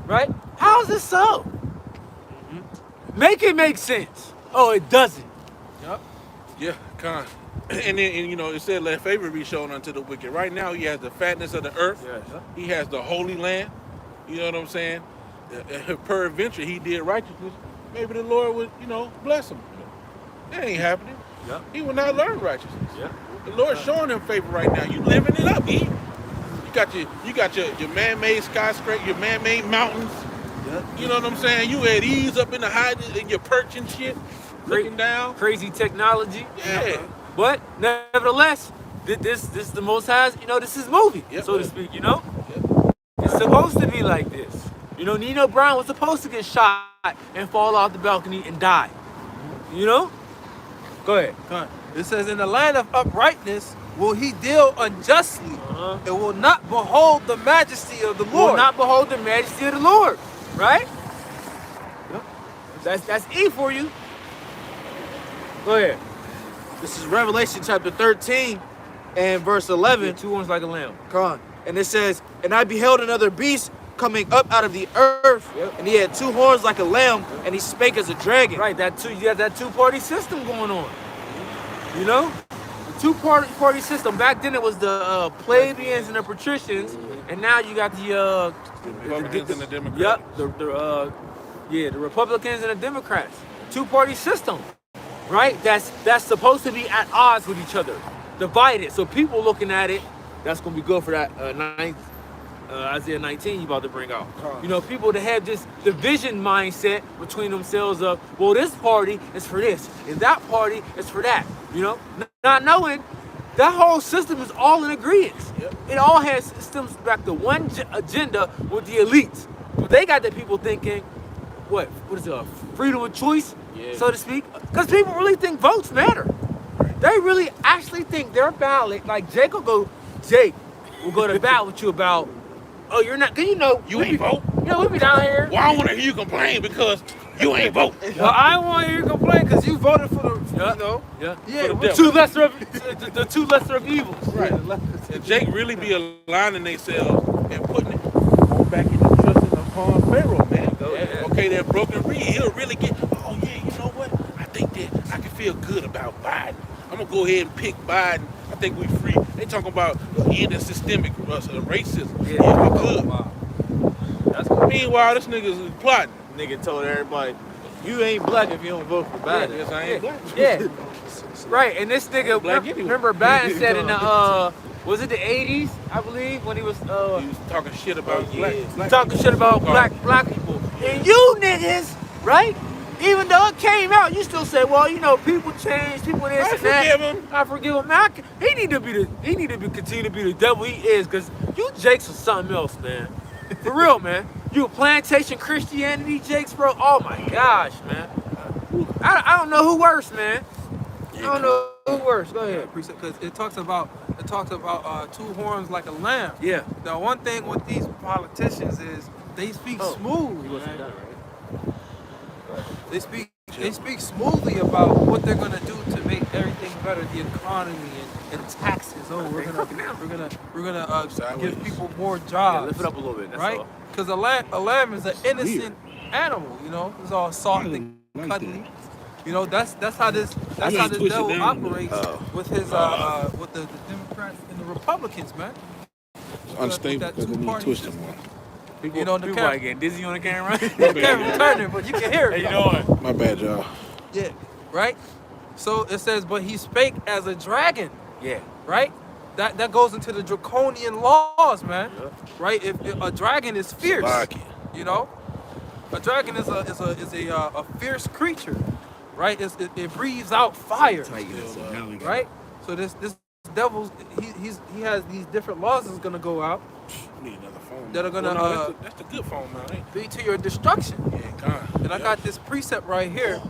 right? How's this so? Make it make sense. Oh, it doesn't. Yep. Yeah, con. And then it said let favor be shown unto the wicked. Right now he has the fatness of the earth. Yes. He has the holy land. You know what I'm saying? Peradventure he did righteousness. Maybe the Lord would, bless him. That ain't happening. Yep. He will not learn righteousness. Yep. The Lord's showing him favor right now. You living it up, E. You got your man-made skyscraper, your man-made mountains. Yep. You know what I'm saying? You at ease up in the high in your perch and shit, looking down. Crazy technology. Yeah. But nevertheless, this is the Most High's, this is movie, Yep. so to speak, Yep. It's supposed to be like this. Nino Brown was supposed to get shot and fall off the balcony and die. Go ahead. It says in the land of uprightness will he deal unjustly and will not behold the majesty of the Will Lord. not behold the majesty of the Lord. Right? Yep. That's E for you. Go ahead. This is Revelation chapter 13 and verse 11. Two horns like a lamb. Con. And it says, and I beheld another beast coming up out of the earth, and he had two horns like a lamb, and he spake as a dragon. Right, you got that two-party system going on. You know, the two-party system. Back then it was the plebeians and the patricians, and now you got the Republicans and the Democrats. Yep, the Republicans and the Democrats. Two-party system, right? That's supposed to be at odds with each other, divided. So people looking at it, that's gonna be good for that Isaiah 19 you about to bring out. You know, people that have this division mindset between themselves of, well, this party is for this, and that party is for that. You know, not knowing that whole system is all in agreement. Yep. It all stems back to one agenda with the elites. But they got the people thinking, what is it, freedom of choice, so to speak? Because people really think votes matter. They really actually think their ballot, like Jake will go to bat with you about, oh, you're not, cause You ain't vote. You know, we be down here. Well, I want to hear you complain because you ain't vote. Well, I want to hear you complain because you voted for the, Yeah. you know. Yeah, Yeah, the we- two lesser of the two lesser of evils. Right. And Jake really be aligning themselves and putting it all back into trusting upon Pharaoh, man. Yeah. Okay, that broken reed, he'll really get, oh yeah, you know what? I think that I can feel good about Biden. I'm going to go ahead and pick Biden. I think we free. They talking about ending systemic racism. Yeah, we good. Wow. Meanwhile, this nigga's plotting. Nigga told everybody, you ain't black if you don't vote for Biden. Yes, I ain't black. Yeah. Right, and this nigga, Black anyway. remember Biden said in the, was it the 80s, I believe, when he was, He was talking shit about black talking shit about black people. And you niggas, right? Even though it came out, you still say, well, you know, people change, people this I and that. forgive him. I forgive him. Man, he need to continue to be the devil he is, because you Jakes are something else, man. For real, man. You a plantation Christianity, Jakes, bro? Oh my gosh, man. I don't know who worse, man. I don't know who worse. Go ahead. Because it talks about two horns like a lamb. Yeah. The one thing with these politicians is they speak smooth. He wasn't man. done, right? They speak smoothly about what they're gonna do to make everything better, the economy and taxes. Oh, we're gonna give people more Yeah, jobs. lift it up a little bit. That's Right? all. Because a lamb is an innocent animal. You know, it's all soft and cuddly. You know, that's how this gonna twist it devil down. operates with his with the Democrats and the Republicans, man. Unstable that because they need to two-party twist him system. one. People, You know, the people camera- like getting dizzy on the camera. The camera turning, but you can hear it. How you doing? My bad, y'all. Yeah, right? So it says, but he spake as a dragon, Yeah. right? That goes into the draconian laws, man. Right? If a dragon is fierce, Slovakia. you know, a dragon is a fierce creature, right? It breathes out fire, right? So this devil, he has these different laws that's gonna go out We need another phone. that are gonna Well, no, that's the good phone now, ain't lead to your destruction. it? Yeah, kind. And I got this precept right here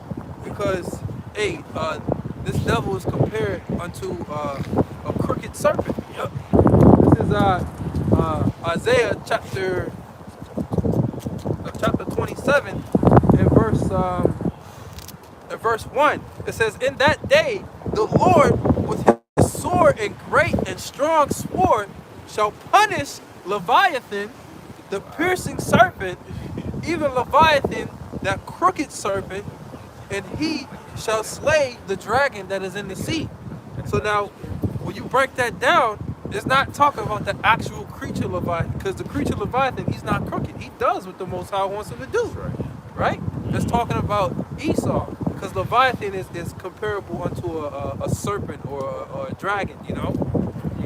because, hey, this devil is compared unto a crooked serpent. This is Isaiah chapter 27 and verse 1. It says, in that day the Lord with his sword and great and strong sword shall punish Leviathan, the piercing serpent, even Leviathan, that crooked serpent, and he shall slay the dragon that is in the sea. So now, when you break that down, it's not talking about the actual creature Leviathan, because the creature Leviathan, he's not crooked. He does what the Most High wants him to do, right? It's talking about Esau, because Leviathan is comparable unto a serpent or a dragon, you know,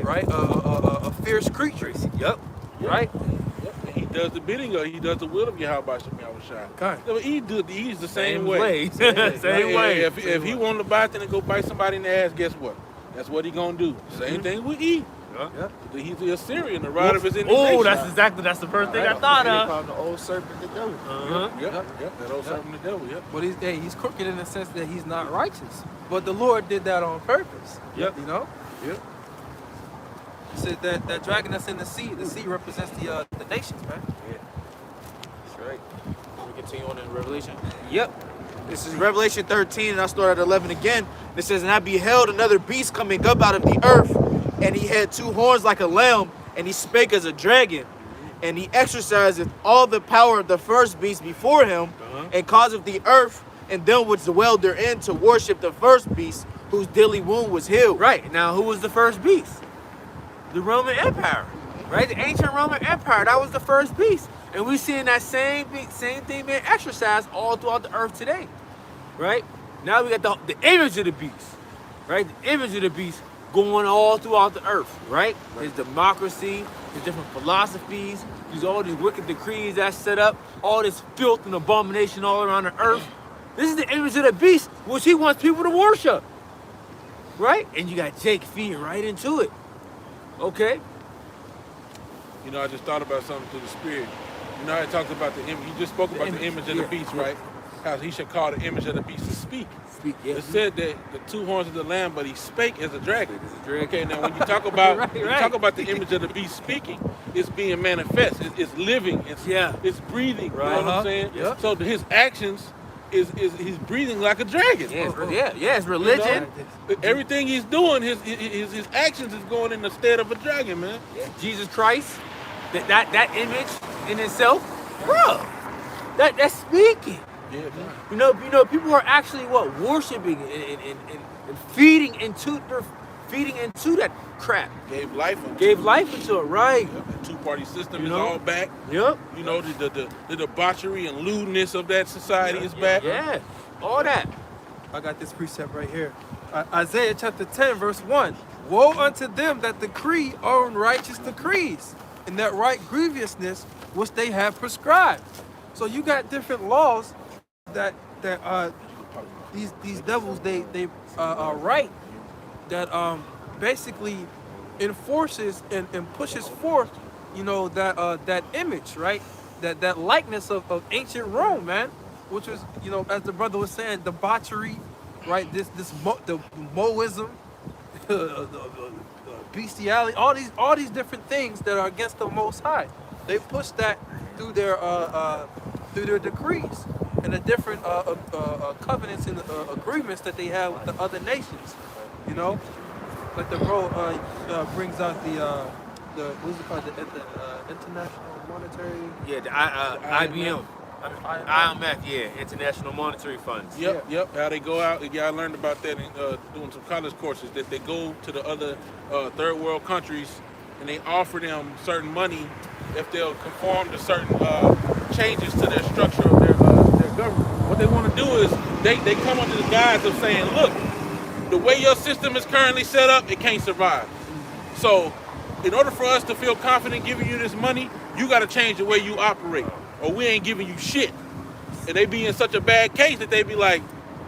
right? A fierce creature. Yep. Right? Yep. And he does the bidding of, he does the will of Yahweh Shem Yahushua. Okay. He's the same way. Same Right? way. If he wanted to bite and go bite somebody in the ass, guess what? That's what he gonna do. Same thing with E. Yeah. He's the Assyrian, the rod of his Oh, indignation. that's the first thing I thought They of. call him the old serpent the devil. Yep. That old serpent the devil, yep. But he's crooked in the sense that he's not righteous. But the Lord did that on purpose. Yep. You know? Yep. He said that dragon that's in the sea represents the nations, man. That's right. We continue on in Revelation. Yep. This is Revelation 13, and I'll start at 11 again. It says, and I beheld another beast coming up out of the earth, and he had two horns like a lamb, and he spake as a dragon. And he exerciseth all the power of the first beast before him, and causeth the earth and them which dwell therein to worship the first beast, whose deadly wound was healed. Right. Now, who was the first beast? The Roman Empire. Right? The ancient Roman Empire. That was the first beast. And we seeing that same thing being exercised all throughout the earth today. Right? Now we got the image of the beast. Right? The image of the beast going all throughout the earth. Right? There's democracy, there's different philosophies, there's all these wicked decrees that's set up, all this filth and abomination all around the earth. This is the image of the beast, which he wants people to worship. Right? And you got Jake feeding right into it. Okay? You know, I just thought about something through the spirit. You know, I talked about the image. You just spoke about the image of the beast, right? How he should call the image of the beast to speak. Yeah. It said that the two horns of the lamb, but he spake as a dragon. Okay, now when you talk about when you talk about the image of the beast speaking, it's being manifest. It's living. It's breathing. You know what I'm saying? Yep. So his actions is he's breathing like a dragon. It's religion. You know? Everything he's doing, his actions is going in the stead of a dragon, man. Yeah. Jesus Christ, that image in itself, bro, that's speaking. Yeah, man. You know, people are actually worshiping and feeding into that crap. Gave life into it, right? Yep, the two-party system is know? all back. Yep. You know, the debauchery and lewdness of that society is back. Yeah, all that. I got this precept right here. Isaiah chapter 10, verse 1. Woe unto them that decree unrighteous decrees, and that right grievousness which they have prescribed. So you got different laws that these devils they write that basically enforces and pushes forth, you know, that image, right? That likeness of ancient Rome, man, which was, you know, as the brother was saying, debauchery, right? The Moism, the bestiality, all these different things that are against the Most High. They push that through their decrees and the different covenants and agreements that they have with the other nations. You know, like the bro brings out the what's it called, the International Monetary. Yeah, the IBM. IMF, yeah, International Monetary Funds. Yep. How they go out. Yeah, I learned about that in doing some college courses, that they go to the other third world countries and they offer them certain money if they'll conform to certain changes to their structure of their government. What they want to do is they come under the guise of saying, look, the way your system is currently set up, it can't survive. So in order for us to feel confident giving you this money, you got to change the way you operate, or we ain't giving you shit. And they be in such a bad case that they be like,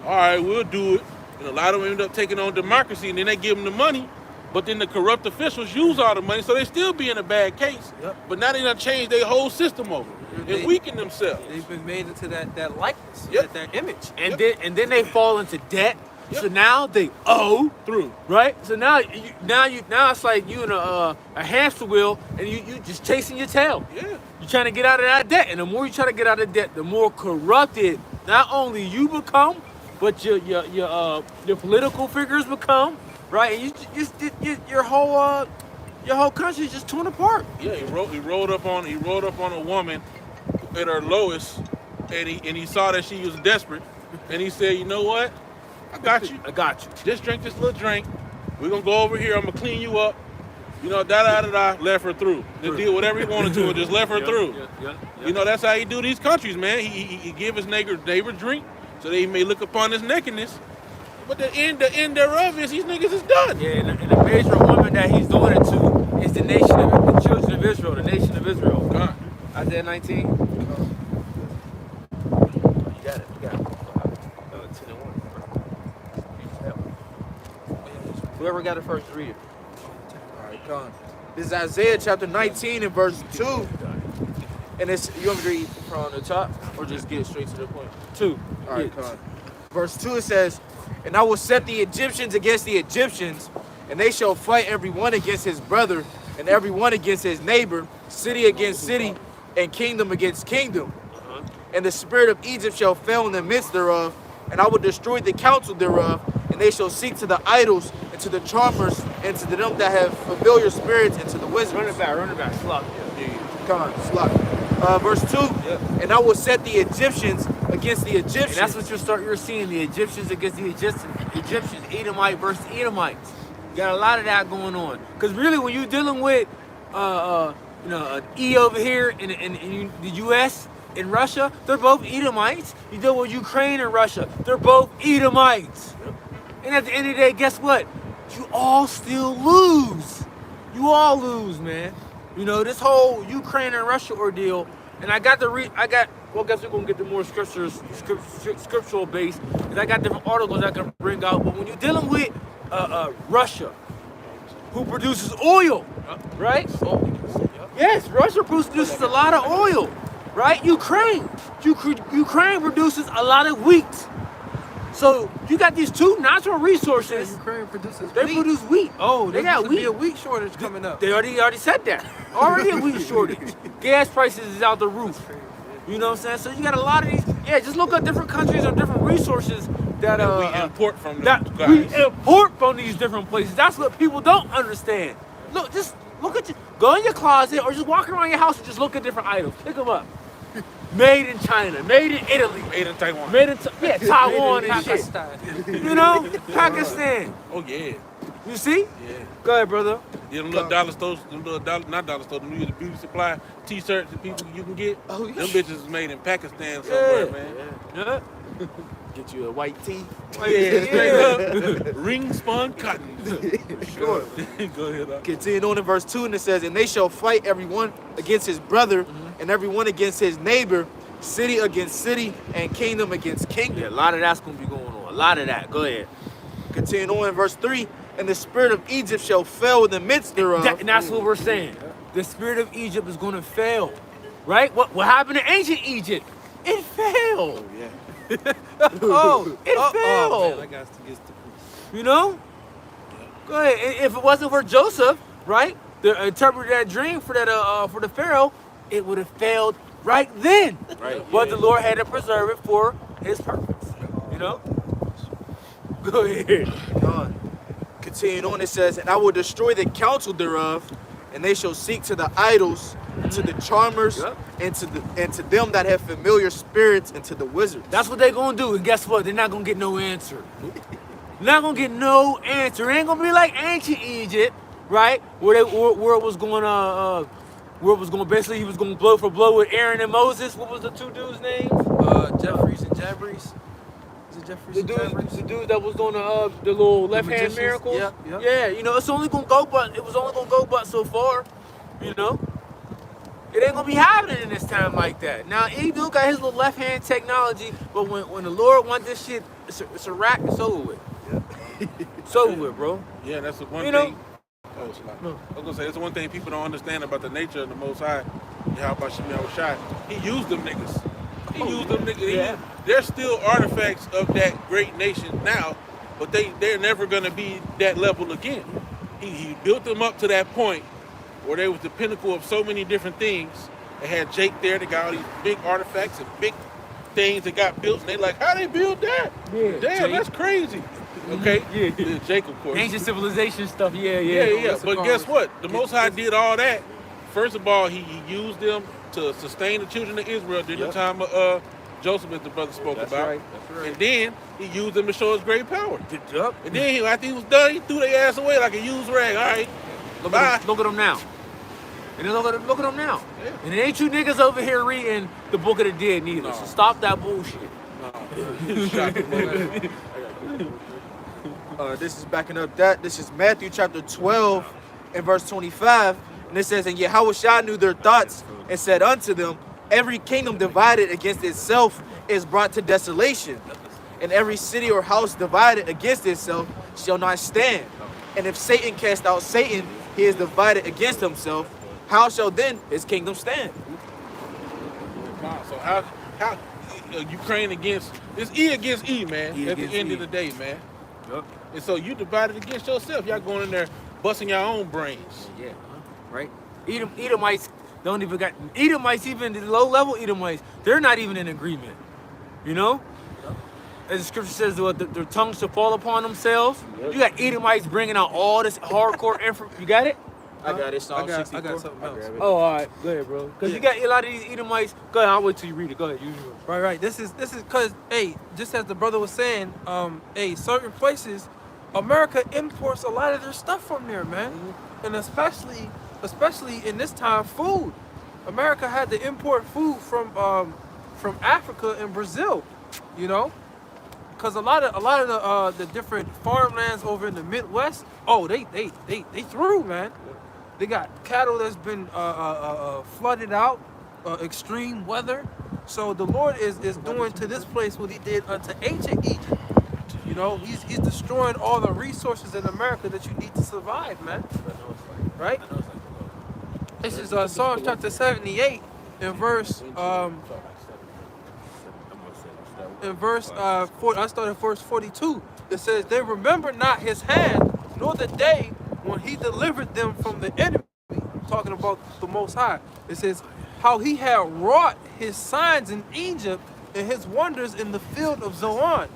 all right, we'll do it. And a lot of them end up taking on democracy, and then they give them the money, but then the corrupt officials use all the money, so they still be in a bad case. Yep. But now they done changed their whole system over and weaken themselves. They've been made into that likeness, that image. And then they fall into debt. Yep. So now they owe through, right? So now it's like you in a hamster wheel, and you just chasing your tail. Yeah. You're trying to get out of that debt, and the more you try to get out of debt, the more corrupted not only you become, but your political figures become, right? And your whole country is just torn apart. Yeah, he rolled up on a woman at her lowest, and he saw that she was desperate, and he said, you know what? I got you. Just drink this little drink. We're gonna go over here. I'm gonna clean you up. You know, left her through. Just did whatever he wanted to, and just left her through. You know, that's how he do these countries, man. He give his neighbor drink so that he may look upon his nakedness. But the end thereof is these niggas is done. Yeah, and the major woman that he's doing it to is the children of Israel, the nation of Israel. God. Isaiah 19. You got it. 10 and 1. Whoever got it first, read it. All right, come on. This is Isaiah chapter 19 and verse 2. And it's, you want me to read from the top or just get straight to the point? 2. All right, come on. Verse 2, it says, and I will set the Egyptians against the Egyptians, and they shall fight every one against his brother, and every one against his neighbor, city against city, and kingdom against kingdom. And the spirit of Egypt shall fail in the midst thereof, and I will destroy the counsel thereof, and they shall seek to the idols, and to the charmers, and to them that have familiar spirits, and to the wizards. Run it back, slop. Come on, slap. verse 2. And I will set the Egyptians against the Egyptians. And that's what you're seeing, the Egyptians against the Egyptians, Edomite versus Edomites. You got a lot of that going on. Because really, when you're dealing with, an E over here in the U.S. and Russia, they're both Edomites. You deal with Ukraine and Russia, they're both Edomites. And at the end of the day, guess what? You all still lose. You all lose, man. You know, this whole Ukraine and Russia ordeal, and I guess we're gonna get the more scriptural base, because I got different articles I can bring out. But when you're dealing with Russia, who produces oil, right? Yes, Russia produces a lot of oil, right? Ukraine produces a lot of wheat. So you got these two natural resources. Ukraine produces They wheat. produce wheat. Oh, they there's got supposed to be wheat. a wheat shortage coming up. They already said that. Already a wheat shortage. Gas prices is out the roof. You know what I'm saying? So you got a lot of these. Yeah, just look at different countries or different resources that we import from them that guys. we import from these different places. That's what people don't understand. Look, just look at go in your closet or just walk around your house and just look at different items. Pick them up. Made in China, made in Italy, Made in Taiwan. made in Taiwan and shit. Pakistan. You know, Pakistan. Oh yeah, You see? yeah. Go ahead, brother. Yeah, them little dollar stores, not dollar stores, them little beauty supply T-shirts that people you can get. Oh, yeah. Them bitches is made in Pakistan somewhere, Yeah. man. Yeah. Get you a white tee. Yeah. Ring spun cotton. Sure. Go ahead. Continuing on in verse 2, and it says, and they shall fight everyone against his brother, and everyone against his neighbor, city against city, and kingdom against kingdom. Yeah, a lot of that's gonna be going on. A lot of that. Go ahead. Continuing on in verse 3, and the spirit of Egypt shall fail in the midst thereof. And that's what we're saying. The spirit of Egypt is gonna fail. Right? What happened to ancient Egypt? It failed. Yeah. It Oh, failed. man, I got to get You know? Go ahead. If it wasn't for Joseph, right? The interpreter that dream for the Pharaoh, it would have failed right then. Right. But the Lord had to preserve it for his purpose. You know? Go ahead. Continuing on, it says, and I will destroy the counsel thereof, and they shall seek to the idols, and to the charmers, Yep. and to them that have familiar spirits, and to the wizards. That's what they're gonna do, and guess what? They're not gonna get no answer. Not gonna get no answer. It ain't gonna be like ancient Egypt, right? Where it was going basically he was gonna blow for blow with Aaron and Moses. What was the two dudes' names? Jeffries and Jabris. Is it Jeffries The and dude, Jabris? the dude that was doing the little left hand magicians? miracles. Yep, yep. Yeah, you know, it was only gonna go but so far, you know. It ain't gonna be happening in this time like that. Now, Edu got his little left hand technology, but when the Lord wants this shit, it's a wrap. It's over with. It's over with, bro. Yeah, that's the one You know- thing. Oh, it's like, No. I was gonna say that's the one thing people don't understand about the nature of the Most High. Yahweh Shem Yahushai. He used them niggas. He used them niggas. yeah. They're still artifacts of that great nation now, but they're never gonna be that level again. He built them up to that point where they was the pinnacle of so many different things. They had Jake there. They got all these big artifacts and big things that got built, and they like, how they build that? Yeah, Damn, Jake. that's crazy. Okay, Yeah. Jake, of course. Ancient civilization stuff. Yeah. Yeah. But guess what? The Most High did all that. First of all, he used them to sustain the children of Israel during the time of Joseph, as the brother spoke That's about. right. That's right. And then he used them to show his great power. Yup. And then after he was done, he threw their ass away like a used rag. All right, bye. Look at them now. And then look at them now. Yeah. And it ain't you niggas over here reading the Book of the Dead neither. No. So stop that bullshit. Shot the bullet. This is backing up that. This is Matthew chapter 12 and verse 25. And it says, and Yahweh knew their thoughts and said unto them, every kingdom divided against itself is brought to desolation. And every city or house divided against itself shall not stand. And if Satan cast out Satan, he is divided against himself. How shall then his kingdom stand? So how Ukraine against it's E against E, man. E At the against end E. of the day, man. Yup. And so you divided against yourself. Y'all going in there busting your own brains. Yeah. Right? Edomites don't even got Edomites, even the low level Edomites, they're not even in agreement. You know? As the scripture says, their tongues shall fall upon themselves. You got Edomites bringing out all this hardcore info. You got it? I got it. Psalm I got 64. something else. Oh, all right. Go ahead, bro. Because you got a lot of these Edomites. Go ahead. I'll wait till you read it. Go ahead. You. Right. This is because, hey, just as the brother was saying, hey, certain places, America imports a lot of their stuff from there, man, and especially in this time, food. America had to import food from Africa and Brazil, you know, because a lot of the different farmlands over in the Midwest, oh, they through, man. They got cattle that's been flooded out, extreme weather. So the Lord is doing to this place what He did unto ancient Egypt. You know, He's destroying all the resources in America that you need to survive, man. Right? This is Psalms chapter 78 in verse I started at verse 42. It says, "They remember not His hand, nor the day when He delivered them from the enemy." Talking about the Most High. It says, "How He had wrought His signs in Egypt and His wonders in the field of Zoan,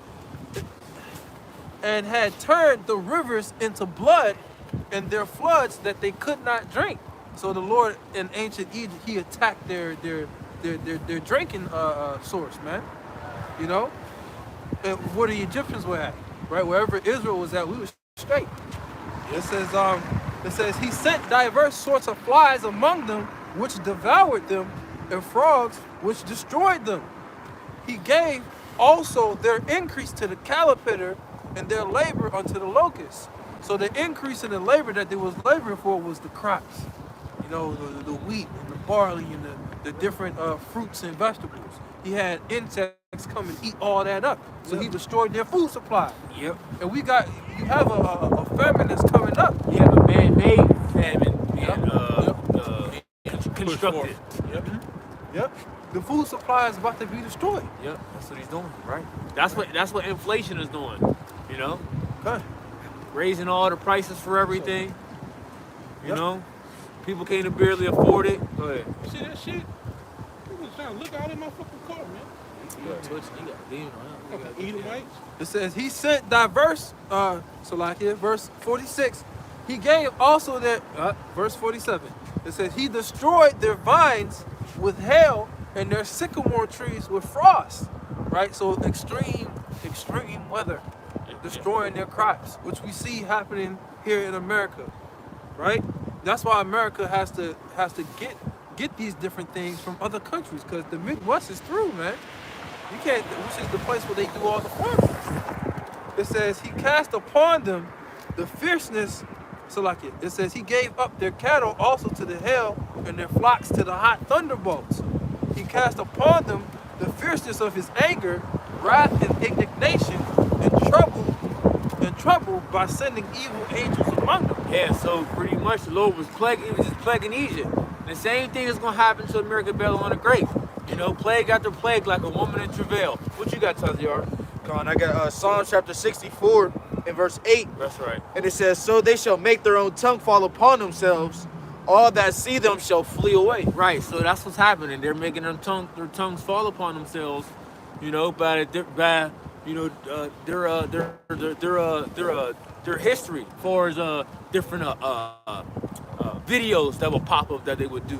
and had turned the rivers into blood and their floods that they could not drink." So the Lord in ancient Egypt, He attacked their drinking source, man. You know, and where the Egyptians were at, right? Wherever Israel was at, we were straight. It says He sent diverse sorts of flies among them, which devoured them, and frogs, which destroyed them. He gave also their increase to the caterpillar, and their labor unto the locust. So the increase in the labor that they was laboring for was the crops, you know, the wheat and the barley and the different fruits and vegetables. He had insects come and eat all that up. So He destroyed their food supply. Yep. And you have a famine that's coming up. You have a man-made famine Yep. constructed. Yep. The food supply is about to be destroyed. Yep. That's what He's doing, right? That's what inflation is doing. You know, Okay. raising all the prices for everything. You know, people can't barely afford it. Go ahead. You see that shit? You was trying to look out in my fucking car, man. Fucking Edomites. It says He sent diverse, so like here, verse 46, He gave also their, verse 47, it says He destroyed their vines with hail and their sycamore trees with frost, right? So extreme weather, destroying their crops, which we see happening here in America, right? That's why America has to get these different things from other countries, because the Midwest is through, man. You can't, which is the place where they do all the farming. It says He cast upon them the fierceness, so like it says He gave up their cattle also to the hail and their flocks to the hot thunderbolts. He cast upon them the fierceness of His anger, wrath and indignation, and trouble by sending evil angels among them. Yeah, so pretty much the Lord was just plaguing Egypt. And the same thing is gonna happen to America, Babylon the Great. You know, plague after plague, like a woman in travail. What you got, Taziar? Come on, I got Psalm chapter 64 and verse 8. That's right. And it says, "So they shall make their own tongue fall upon themselves. All that see them shall flee away." Right. So that's what's happening. They're making their tongues fall upon themselves. You know, by you know their history, as far as different videos that will pop up that they would do.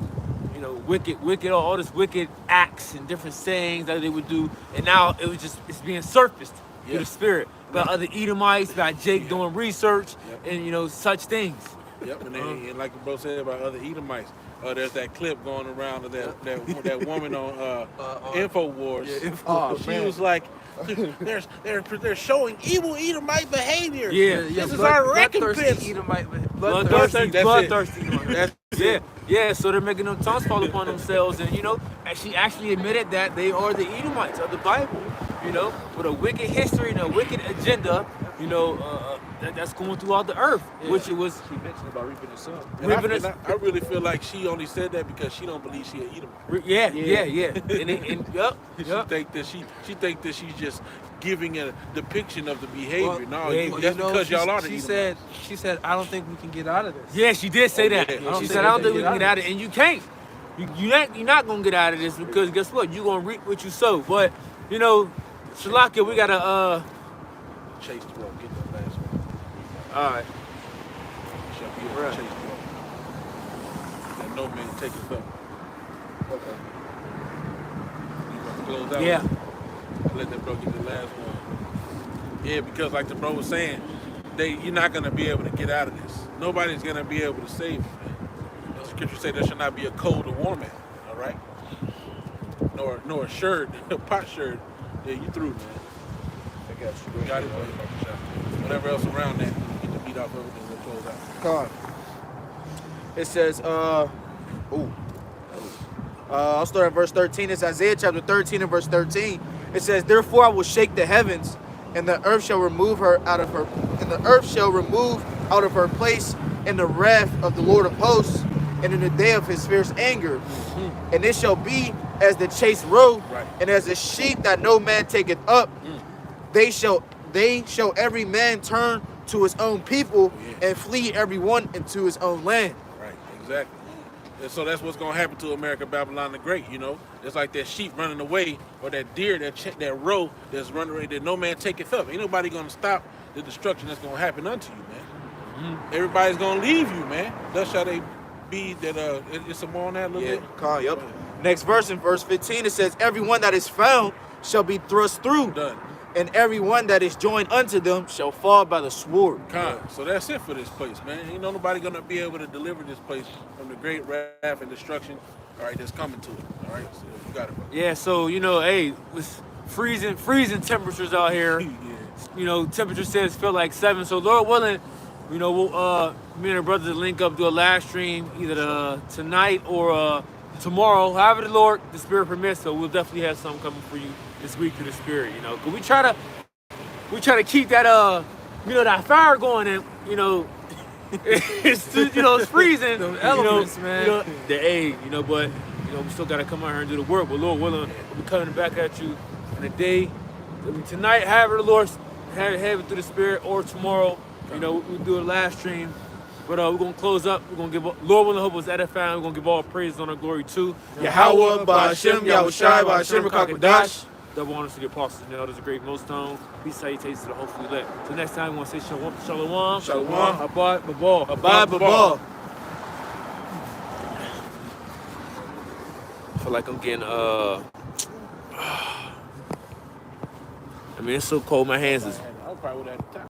You know, wicked, all this wicked acts and different sayings that they would do, and now it's being surfaced through the Spirit by other Edomites, by Jake doing research, and you know such things. Yep, and like the bro said about other Edomites, there's that clip going around of that woman on InfoWars. She was like, they're showing evil Edomite behavior. Yeah, this is our recompense. Bloodthirsty. Yeah. So they're making them tongues fall upon themselves, and you know, and she actually admitted that they are the Edomites of the Bible. You know, with a wicked history and a wicked agenda. You know, that's going throughout the earth, which it was. She mentioned about reaping the sun. I really feel like she only said that because she don't believe she an Edomite. Yeah. She think that she's just giving a depiction of the behavior. Well, because y'all are the Edomites. She said, "I don't think we can get out of this." Yeah, she did say that. Yeah. She said, "I don't think we can get out of it," and you can't. You're not gonna get out of this because guess what? You're gonna reap what you sow. But you know, Shalakia, we gotta Chase 12, get that last one. All right. Chase 12. no man taketh up. Okay. You want to close out? Yeah. Let that bro get the last one. Yeah, because like the bro was saying, you're not gonna be able to get out of this. Nobody's gonna be able to save you, man. The scripture say there shall not be a cold or warm man, all right? Nor a shirt, a pot shirt. Yeah, you through, man. I got you. You got it, buddy. Whatever else around that, get the beat off of it and we'll close out. Con. It says, I'll start at verse 13. It's Isaiah chapter 13 and verse 13. It says, therefore I will shake the heavens, and the earth shall remove her out of her, and the earth shall remove out of her place in the wrath of the Lord of hosts, and in the day of his fierce anger. And it shall be as the chased roe, Right. and as a sheep that no man taketh up. They shall every man turn to his own people, and flee every one into his own land. Right, exactly. And so that's what's gonna happen to America, Babylon the Great. You know, it's like that sheep running away, or that deer, that roe that's running away that no man taketh up. Ain't nobody gonna stop the destruction that's gonna happen unto you, man. Everybody's gonna leave you, man. Thus shall they be that. It's some more on that a little bit. Con, yep. Next verse, in verse 15, it says, everyone that is found shall be thrust through, Done. and everyone that is joined unto them shall fall by the sword. So that's it for this place, man. Ain't nobody gonna be able to deliver this place from the great wrath and destruction, all right, that's coming to it. All right, so you got it, bro. Yeah, so hey, it's freezing temperatures out here. Yeah. Temperature says feel like 7. So Lord willing, we'll me and our brothers link up, do a live stream either tonight or tomorrow, however the Spirit permits. So we'll definitely have something coming for you this week through the Spirit. Cause we try to keep that that fire going, and it's freezing. Them elements, man. But we still gotta come out here and do the work. But Lord willing, we'll be coming back at you in a day. Tonight, however the Lord have it through the Spirit, or tomorrow, we'll do a live stream. But we're gonna close up. We're gonna give Lord willing, hope was edifying. We're gonna give all praise and glory to Yahweh, Ba'ashem, Yahushai, Ba'ashem, Rakakadash. Double honors to the apostles and elders, a great millstone. Peace, salutations to the hopefully elect. So next time, we want to say shalom, shalom, Shalom. abad, babal. Abad, Babal. I feel like I'm getting it's so cold. My hands is I probably would have